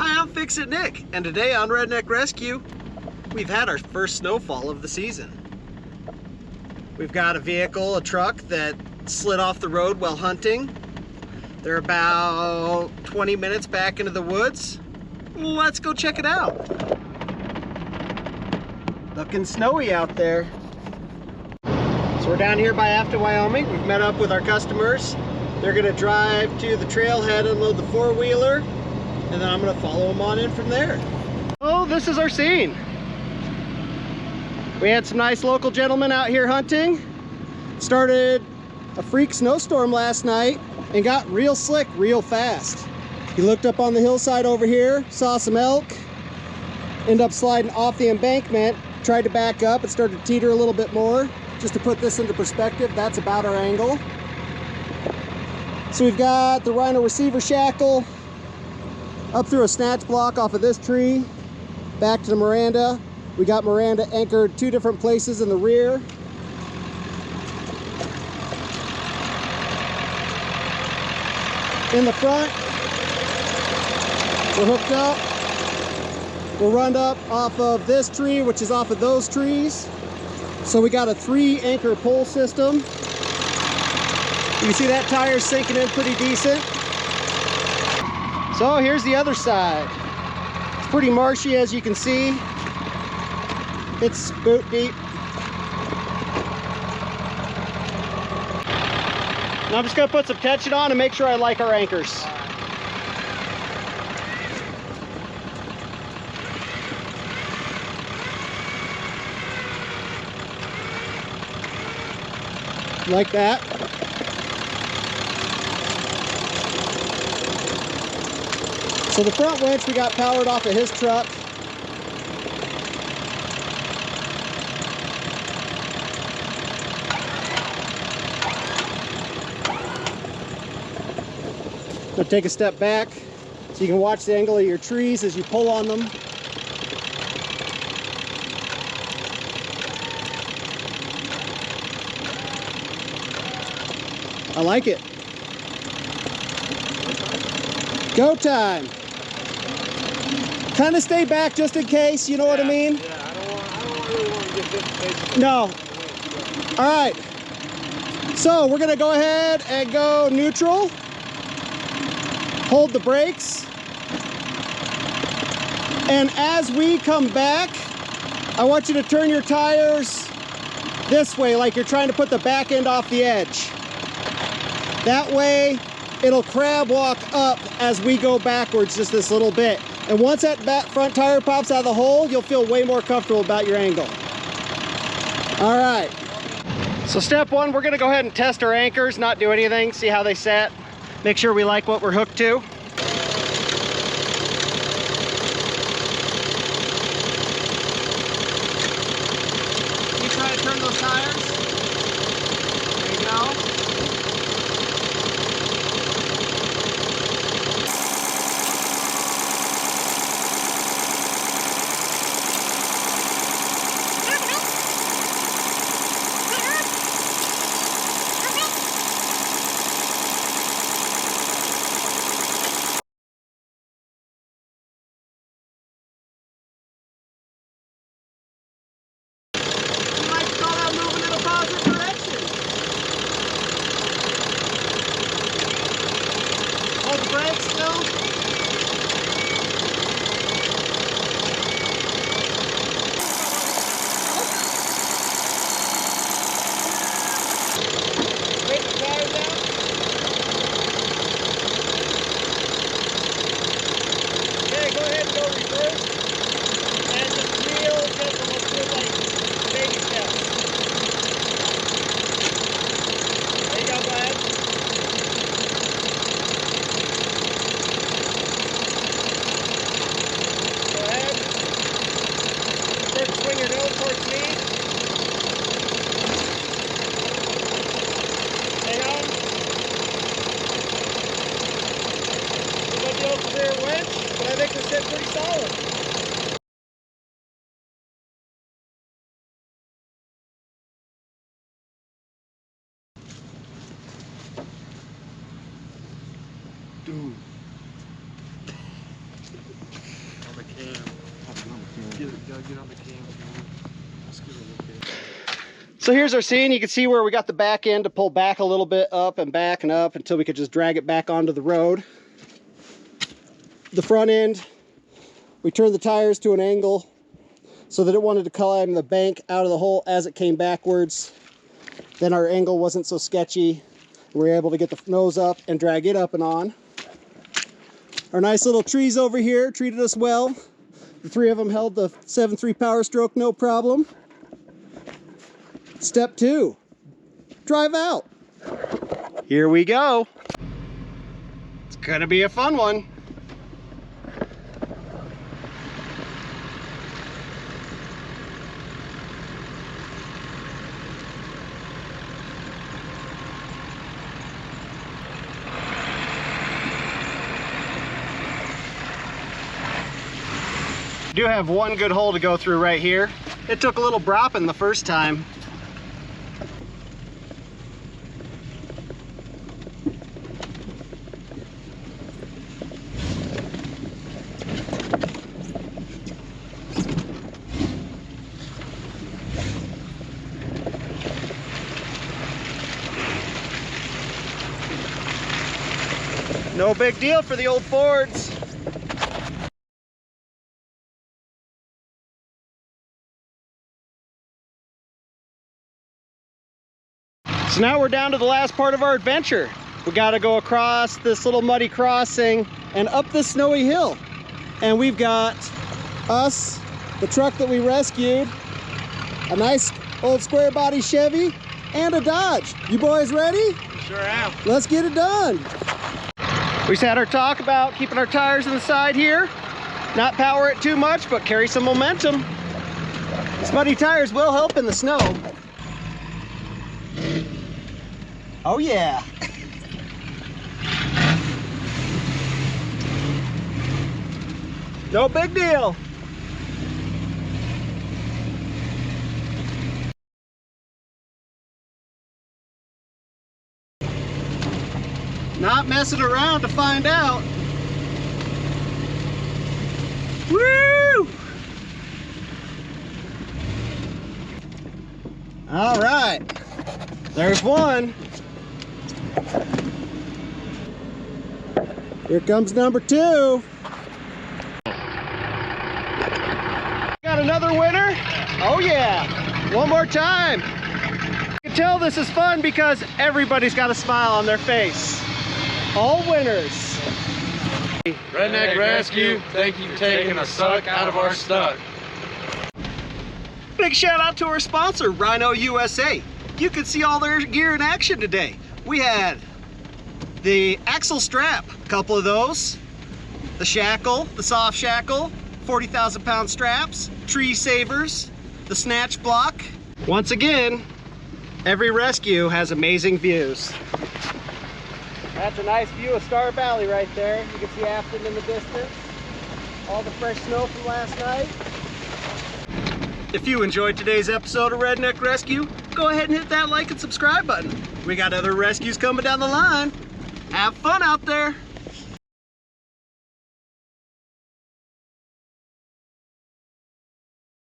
Hi, I'm Fix-It Nick, and today on Redneck Rescue, we've had our first snowfall of the season. We've got a vehicle, a truck, that slid off the road while hunting. They're about 20 minutes back into the woods. Let's go check it out. Looking snowy out there. So we're down here by Afton, Wyoming. We've met up with our customers. They're gonna drive to the trailhead, unload the four-wheeler, and then I'm gonna follow them on in from there. Oh, this is our scene. We had some nice local gentlemen out here hunting. Started a freak snowstorm last night and got real slick real fast. He looked up on the hillside over here, saw some elk, ended up sliding off the embankment, tried to back up, and started to teeter a little bit more. Just to put this into perspective, that's about our angle. So we've got the rhino receiver shackle up through a snatch block off of this tree, back to the Miranda. We got Miranda anchored two different places in the rear. In the front, we're hooked up. We're run up off of this tree, which is off of those trees. So we got a 3 anchor pole system. You can see that tire's sinking in pretty decent. So here's the other side. It's pretty marshy, as you can see. It's boot deep. Now I'm just gonna put some tension on and make sure I like our anchors. Like that. So the front winch we got powered off of his truck. Gonna take a step back so you can watch the angle of your trees as you pull on them. I like it. Go time. Kind of stay back just in case, you know what I mean? Yeah, I don't really want to get this. No. All right. So we're gonna go ahead and go neutral. Hold the brakes. And as we come back, I want you to turn your tires this way, like you're trying to put the back end off the edge. That way, it'll crab walk up as we go backwards just this little bit. And once that front tire pops out of the hole, you'll feel way more comfortable about your angle. All right. So step one, we're gonna go ahead and test our anchors, not do anything, see how they set. Make sure we like what we're hooked to. You try to turn those tires. There you go. Pretty solid. Dude. gotta get on the cam. Let's get a look at it. So here's our scene. You can see where we got the back end to pull back a little bit up and back and up until we could just drag it back onto the road. The front end, we turned the tires to an angle so that it wanted to climb the bank out of the hole as it came backwards. Then our angle wasn't so sketchy. We were able to get the nose up and drag it up and on. Our nice little trees over here treated us well. The three of them held the 7.3 Powerstroke no problem. Step 2, drive out. Here we go. It's gonna be a fun one. We do have one good hole to go through right here. It took a little bropping the first time. No big deal for the old Fords. So now we're down to the last part of our adventure. We got to go across this little muddy crossing and up this snowy hill. And we've got us, the truck that we rescued, a nice old square body Chevy, and a Dodge. You boys ready? Sure am. Let's get it done. We just had our talk about keeping our tires in the side here. Not power it too much, but carry some momentum. These muddy tires will help in the snow. Oh yeah. No big deal. Not messing around to find out. Woo! All right, there's one. Here comes number 2. Got another winner? Oh yeah, one more time. You can tell this is fun because everybody's got a smile on their face. All winners. Redneck Rescue, thank you for taking a suck out of our stuck. Big shout out to our sponsor, Rhino USA. You can see all their gear in action today. We had the axle strap, a couple of those, the shackle, the soft shackle, 40,000 pound straps, tree savers, the snatch block. Once again, every rescue has amazing views. That's a nice view of Star Valley right there. You can see Afton in the distance. All the fresh snow from last night. If you enjoyed today's episode of Redneck Rescue, go ahead and hit that like and subscribe button. We got other rescues coming down the line. Have fun out there.